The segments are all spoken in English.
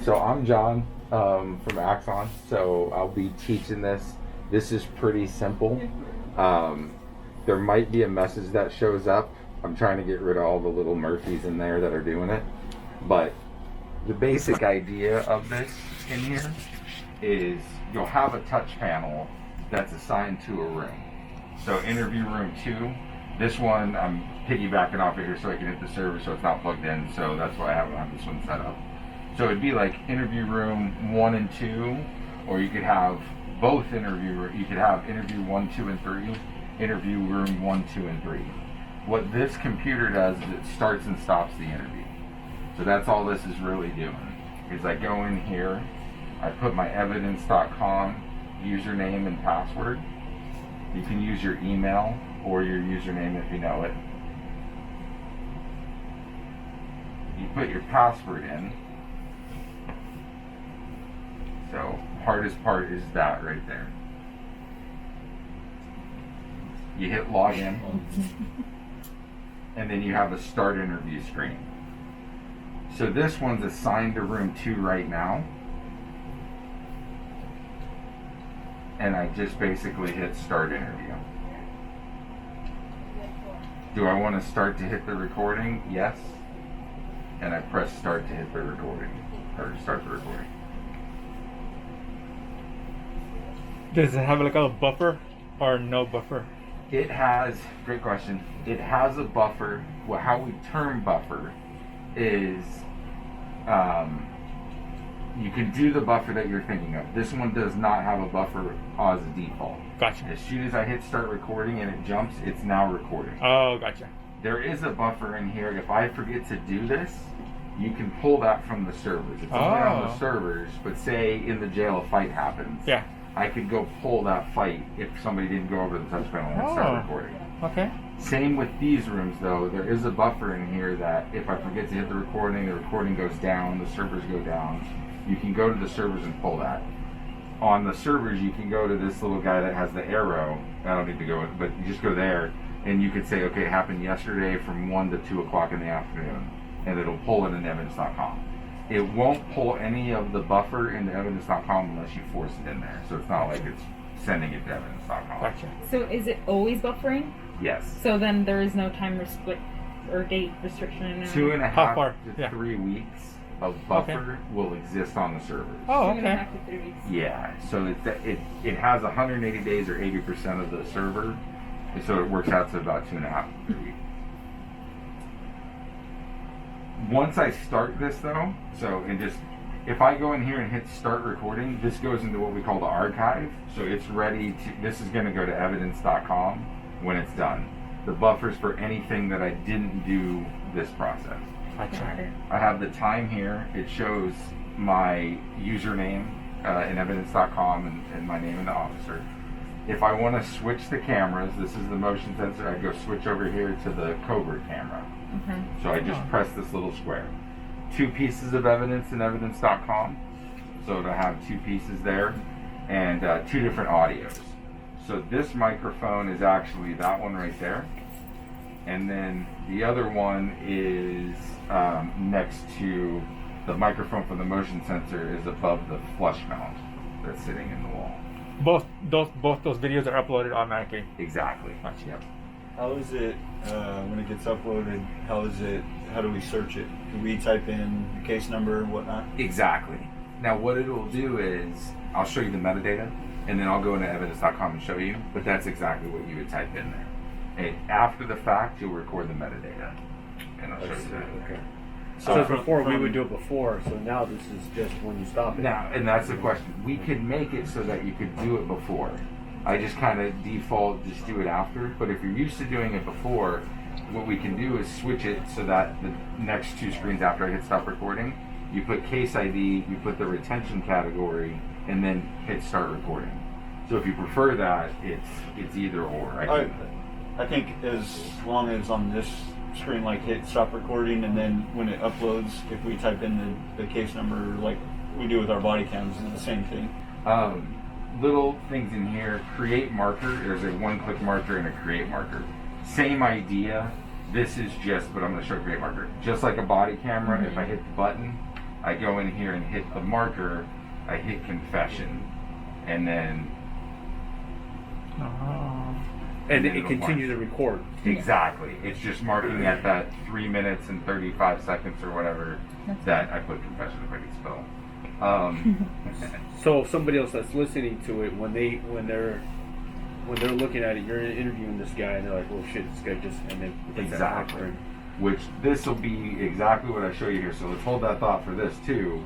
So I'm John from Axon. So I'll be teaching this. This is pretty simple. There might be a message that shows up. I'm trying to get rid of all the little Murphys in there that are doing it. But the basic idea of this in here is you'll have a touch panel that's assigned to a room. So interview room 2, this one I'm piggybacking off of here so I can hit the server so it's not plugged in, so that's why I have this one set up. So it'd be like interview room 1 and 2, or you could have both you could have interview 1, 2, and 3, interview room 1, 2, and 3. What this computer does is it starts and stops the interview. So that's all this is really doing, is I go in here, I put my evidence.com username and password. You can use your email or your username if you know it. You put your password in. So hardest part is that right there. You hit login and then you have a start interview screen. So this one's assigned to room 2 right now. And I just basically hit start interview. Do I want to start to hit the recording? Yes. And I press start to hit the recording, or start the recording. Does it have like a buffer or no buffer? It has, great question. It has a buffer. Well, how we term buffer is you can do the buffer that you're thinking of. This one does not have a buffer as a default. Gotcha. As soon as I hit start recording and it jumps, it's now recording. Oh, gotcha. There is a buffer in here. If I forget to do this, you can pull that from the servers. It's only on the servers, but say in the jail a fight happens. Yeah. I could go pull that fight if somebody didn't go over the touch panel and start recording. Okay. Same with these rooms though. There is a buffer in here that if I forget to hit the recording goes down, the servers go down. You can go to the servers and pull that. On the servers, you can go to this little guy that has the arrow. I don't need to go, but you just go there and you could say, okay, it happened yesterday from 1 to 2 o'clock in the afternoon, and it'll pull it in evidence.com. It won't pull any of the buffer into evidence.com unless you force it in there. So it's not like it's sending it to evidence.com. Gotcha. So is it always buffering? Yes. So then there is no time or date restriction? 2.5 to 3 weeks of buffer will exist on the servers. Oh, 2.5 okay. to 3 weeks. Yeah, so it has 180 days or 80% of the server, so it works out to about 2.5 to 3 weeks. Once I start this though, if I go in here and hit start recording, this goes into what we call the archive. So it's ready to, this is going to go to evidence.com when it's done. The buffers for anything that I didn't do this process. Gotcha. I have the time here. It shows my username in evidence.com and my name and the officer. If I want to switch the cameras, this is the motion sensor, I go switch over here to the covert camera. Okay. So I just press this little square. 2 pieces of evidence in evidence.com. So to have 2 pieces there and 2 different audios. So this microphone is actually that one right there. And then the other one is next to the microphone from the motion sensor is above the flush mount that's sitting in the wall. Both those videos are uploaded automatically. Exactly. Gotcha. Yep. How is it when it gets uploaded? How do we search it? Do we type in the case number and whatnot? Exactly. Now what it will do is, I'll show you the metadata, and then I'll go into evidence.com and show you, but that's exactly what you would type in there. And after the fact, you'll record the metadata, and I'll show you that. Okay. So before we would do it before, so now this is just when you stop it. Now, and that's the question. We could make it so that you could do it before. I just kind of default, just do it after. But if you're used to doing it before, what we can do is switch it so that the next 2 screens after I hit stop recording, you put case ID, you put the retention category, and then hit start recording. So if you prefer that, it's either or. I think as long as on this screen, like hit stop recording, and then when it uploads, if we type in the case number like we do with our body cams, it's the same thing. Little things in here, create marker, there's a 1-click marker and a create marker. Same idea, this is just, but I'm going to show create marker. Just like a body camera, if I hit the button, I go in here and hit the marker, I hit confession, and then And then it it'll continues mark. to record. Exactly. It's just marking at that 3 minutes and 35 seconds or whatever that I put confession if I could spell. So if somebody else that's listening to it, when they're looking at it, you're interviewing this guy, and they're like, "Oh shit, this guy just," and then hits that Exactly. marker. Which this will be exactly what I show you here. So let's hold that thought for this too.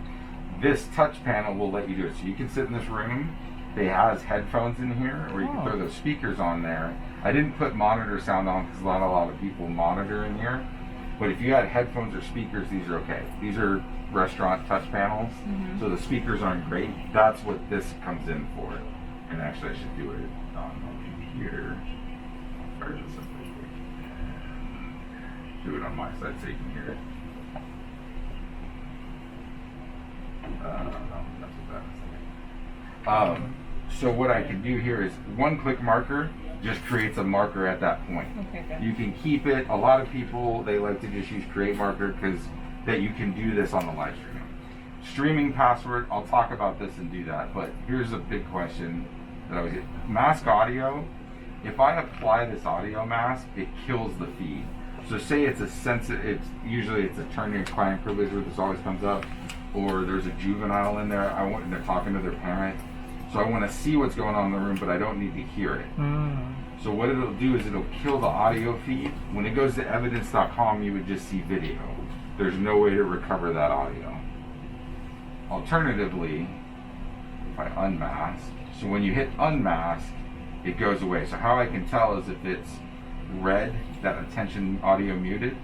This touch panel will let you do it. So you can sit in this room. It has headphones in here, or you can throw those speakers on there. I didn't put monitor sound on because not a lot of people monitor in here. But if you had headphones or speakers, these are okay. These are restaurant touch panels, so the speakers aren't great. That's what this comes in for. And actually, I should do it on my computer. Fire this up real quick. Do it on my side so you can hear it. So what I can do here is one-click marker just creates a marker at that point. Okay, good. You can keep it. A lot of people, they like to just use create marker because that you can do this on the live streaming. Streaming password, I'll talk about this and do that, but here's a big question that I was getting. Mask audio, if I apply this audio mask, it kills the feed. So say it's a usually it's a turn your client privilege where this always comes up, or there's a juvenile in there, and they're talking to their parent. So I want to see what's going on in the room, but I don't need to hear it. So what it'll do is it'll kill the audio feed. When it goes to evidence.com, you would just see video. There's no way to recover that audio. Alternatively, if I unmask, so when you hit unmask, it goes away. So how I can tell is if it's red, that attention audio muted,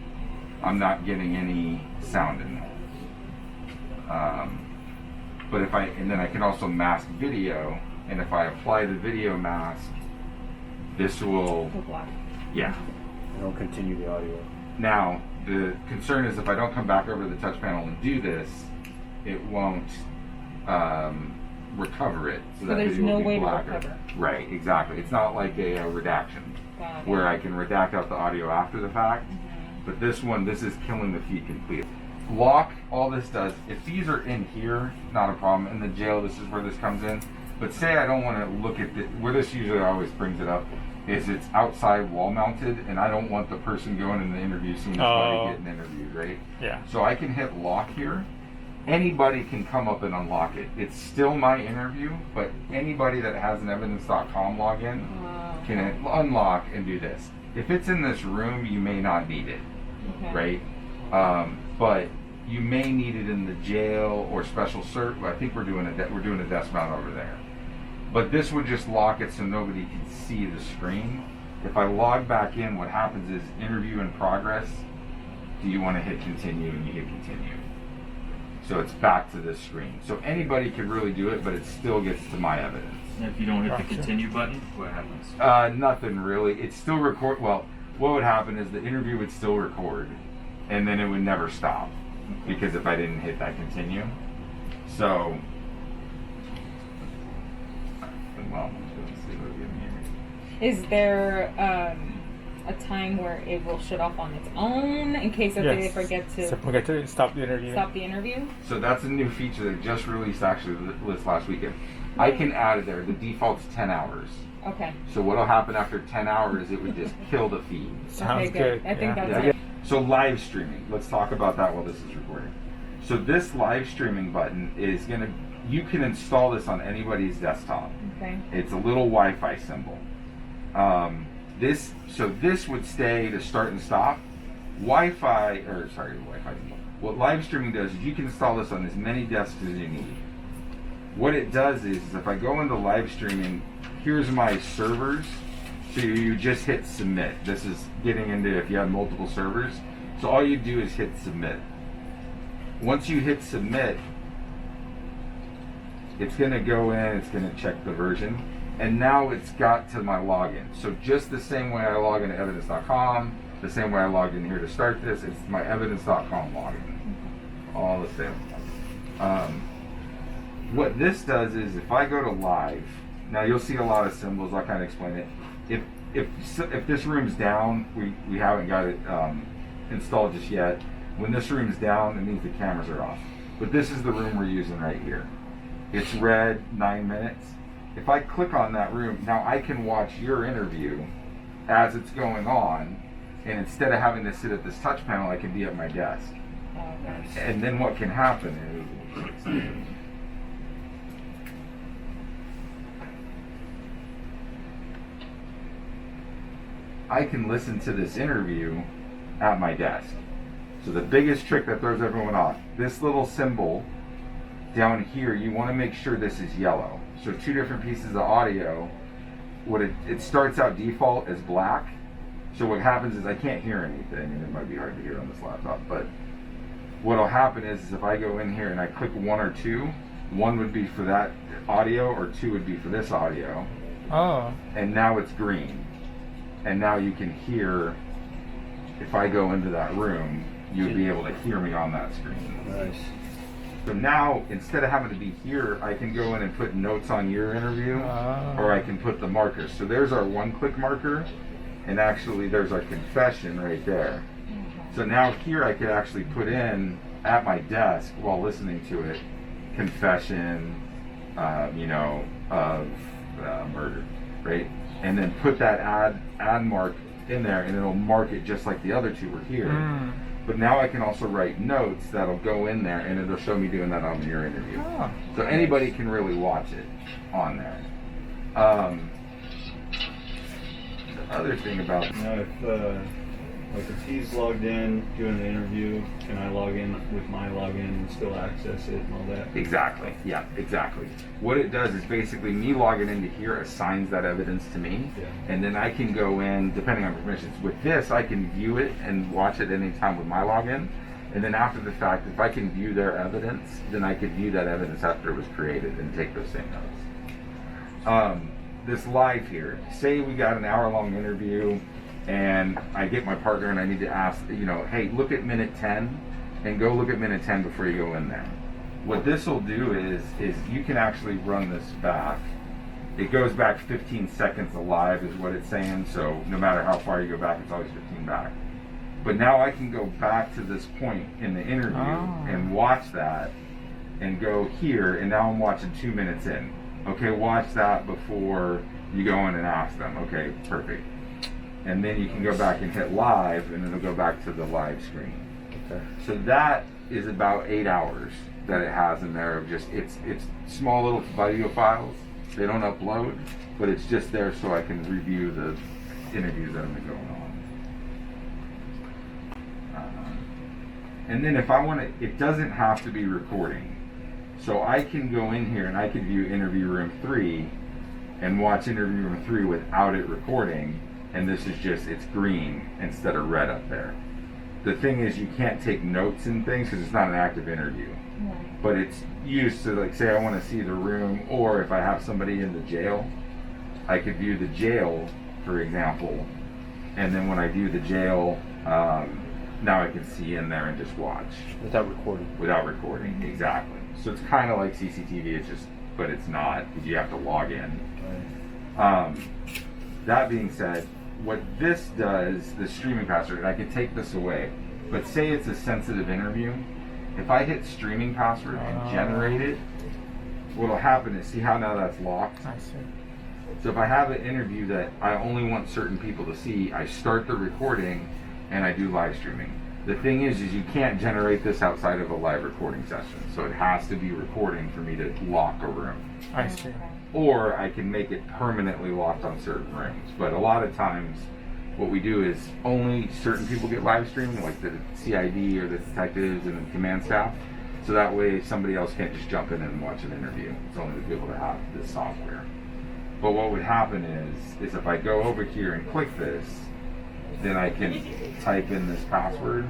I'm not getting any sound in there. But and then I can also mask video, and if I apply the video mask, this will, yeah. It'll continue the audio. Now, the concern is if I don't come back over to the touch panel and do this, it won't recover it. So that there's video will no be way to blacker. recover. Right, exactly. It's not like a redaction where I can redact out the audio after the fact. But this is killing the feed completely. Lock, all this does, if these are in here, not a problem. In the jail, this is where this comes in. But say I don't want to look at where this usually always brings it up, is it's outside wall mounted, and I don't want the person going in the interview seeing somebody getting interviewed, right? Yeah. So I can hit lock here. Anybody can come up and unlock it. It's still my interview, but anybody that has an evidence.com login can unlock and do this. If it's in this room, you may not need it, right? But you may need it in the jail or special cert. I think we're doing a desk mount over there. But this would just lock it so nobody can see the screen. If I log back in, what happens is interview in progress. Do you want to hit continue? And you hit continue. So it's back to this screen. So anybody could really do it, but it still gets to my evidence. And if you don't hit the continue button, what happens? Nothing really. It still record. Well, what would happen is the interview would still record, and then it would never stop because if I didn't hit that continue. So, well, let's see what we have here. Is there a time where it will shut off on its own in case if they forget to stop the interview? stop the interview? So that's a new feature that just released actually this last weekend. I can add it there. The default's 10 hours. Okay. So what'll happen after 10 hours, it would just kill the feed. Sounds okay, good. I think that's Yeah. it. So live streaming. Let's talk about that while this is recording. So this live streaming button is you can install this on anybody's desktop. Okay. It's a little Wi-Fi symbol. This would stay to start and stop. Wi-Fi symbol. What live streaming does is you can install this on as many desks as you need. What it does is if I go into live streaming, here's my servers. So you just hit submit. This is getting into if you have multiple servers. So all you do is hit submit. Once you hit submit, it's going to go in, it's going to check the version, and now it's got to my login. So just the same way I log into evidence.com, the same way I logged in here to start this, it's my evidence.com login. All the same. What this does is if I go to live, now you'll see a lot of symbols, I'll kind of explain it. If this room's down, we haven't got it installed just yet. When this room's down, it means the cameras are off. But this is the room we're using right here. It's red 9 minutes. If I click on that room, now I can watch your interview as it's going on, and instead of having to sit at this touch panel, I can be at my desk. And then what can happen is, I can listen to this interview at my desk. So the biggest trick that throws everyone off, this little symbol down here, you want to make sure this is yellow. So 2 different pieces of audio, what it starts out default as black. So what happens is I can't hear anything, and it might be hard to hear on this laptop, but what'll happen is if I go in here and I click 1 or 2, 1 would be for that audio or 2 would be for this audio. Oh. And now it's green. And now you can hear, if I go into that room, you'll be able to hear me on that screen. Nice. So now, instead of having to be here, I can go in and put notes on your interview, or I can put the markers. So there's our 1-click marker, and actually there's our confession right there. So now here I could actually put in, at my desk, while listening to it, confession, of murder, right? And then put that add mark in there, and it'll mark it just like the other 2 were here. But now I can also write notes that'll go in there, and it'll show me doing that on your interview. Oh. So anybody can really watch it on there. The other thing about Now, if he's logged in doing the interview, can I log in with my login and still access it and all that? Exactly. Yeah, exactly. What it does is basically me logging into here assigns that evidence to me, Yeah. and then I can go in, depending on permissions. With this, I can view it and watch it anytime with my login, and then after the fact, if I can view their evidence, then I could view that evidence after it was created and take those same notes. This live here, say we got an hour-long interview, and I get my partner and I need to ask, hey, look at minute 10 and go look at minute 10 before you go in there. What this will do is you can actually run this back. It goes back 15 seconds alive is what it's saying, so no matter how far you go back, it's always 15 back. But now I can go back to this point in the interview and watch that and go here, and now I'm watching 2 minutes in. Okay, watch that before you go in and ask them. Okay, perfect. And then you can go back and hit live, and it'll go back to the live screen. Okay. So that is about 8 hours that it has in there of just, it's small little video files. They don't upload, but it's just there so I can review the interviews that have been going on. And then if I want to, it doesn't have to be recording. So I can go in here and I can view interview room 3 and watch interview room 3 without it recording. And this is just, it's green instead of red up there. The thing is, you can't take notes and things because it's not an active interview. But it's used to, like, say I want to see the room, or if I have somebody in the jail, I could view the jail, for example. And then when I view the jail, now I can see in there and just watch. Without recording. Without recording, exactly. So it's kind of like CCTV, it's just, but it's not, because you have to log in. That being said, what this does, the streaming password, and I can take this away, but say it's a sensitive interview, if I hit streaming password and generate it, what'll happen is, see how now that's locked? I see. So if I have an interview that I only want certain people to see, I start the recording and I do live streaming. The thing is you can't generate this outside of a live recording session, so it has to be recording for me to lock a room. I see. Or I can make it permanently locked on certain rooms. But a lot of times, what we do is only certain people get live streaming, like the CID or the detectives and the command staff. So that way somebody else can't just jump in and watch an interview. It's only the people that have this software. But what would happen is if I go over here and click this, then I can type in this password,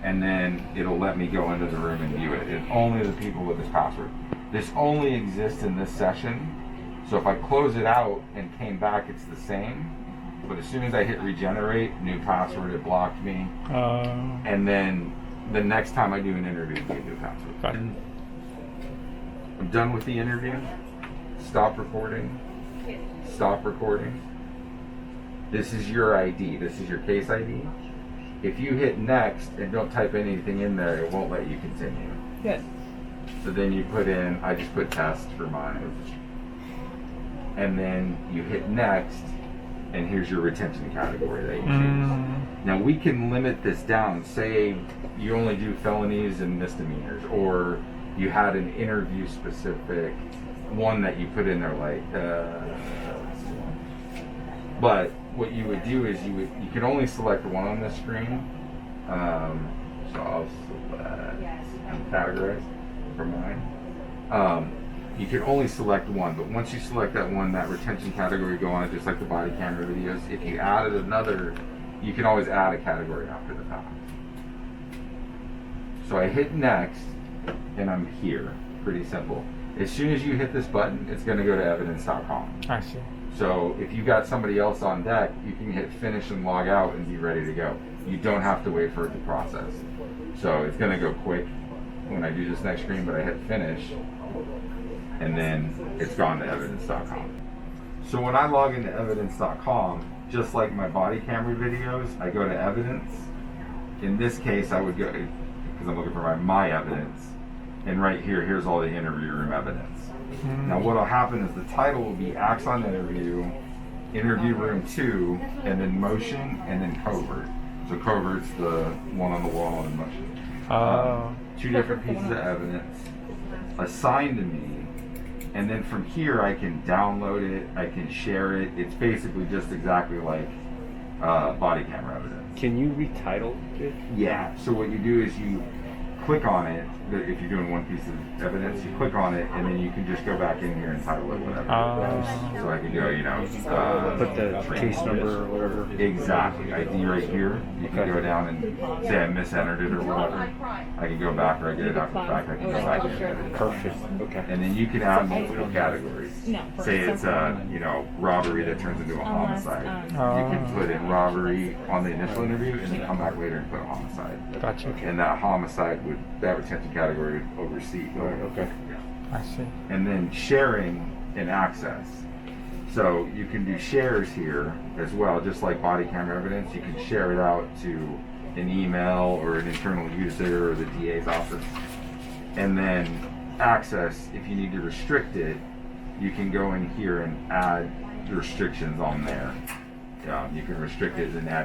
and then it'll let me go into the room and view it. And only the people with this password. This only exists in this session. So if I close it out and came back, it's the same. But as soon as I hit regenerate, new password, it blocked me. And then the next time I do an interview, it'll be a new password. Got it. I'm done with the interview. Stop recording. Stop recording. This is your ID. This is your case ID. If you hit next and don't type anything in there, it won't let you continue. Good. So then you put in, I just put test for mine. And then you hit next, and here's your retention category that you choose. Now we can limit this down. Say you only do felonies and misdemeanors, or you had an interview specific one that you put in there like, but what you would do is you can only select one on this screen. So I'll select categorize for mine. You can only select one, but once you select that one, that retention category go on it just like the body camera videos. If you added another, you can always add a category after the fact. So I hit next, and I'm here. Pretty simple. As soon as you hit this button, it's going to go to evidence.com. I see. So if you got somebody else on deck, you can hit finish and log out and be ready to go. You don't have to wait for it to process. So it's going to go quick when I do this next screen, but I hit finish, and then it's gone to evidence.com. So when I log into evidence.com, just like my body camera videos, I go to evidence. In this case, I would go, because I'm looking for my evidence, and right here, here's all the interview room evidence. Now what'll happen is the title will be Axon interview, interview room 2, and then motion, and then covert. So covert's the one on the wall and motion. 2 different pieces of evidence assigned to me, and then from here I can download it, I can share it. It's basically just exactly like body camera evidence. Can you retitle it? Yeah, so what you do is you click on it. If you're doing one piece of evidence, you click on it, and then you can just go back in here and title it whatever. So I can go, Put the case number or whatever. Exactly. ID right here. You can go down and say I misentered it or whatever. I can go back, or I get it after the fact. I can go back and edit it. Perfect. Okay. And then you can add multiple categories. Say it's robbery that turns into a homicide. You can put in robbery on the initial interview, and then come back later and put homicide. Gotcha. And that homicide that retention category would oversee. Okay. I see. And then sharing and access. So you can do shares here as well, just like body camera evidence. You can share it out to an email or an internal user or the DA's office. And then access, if you need to restrict it, you can go in here and add the restrictions on there. You can restrict it and add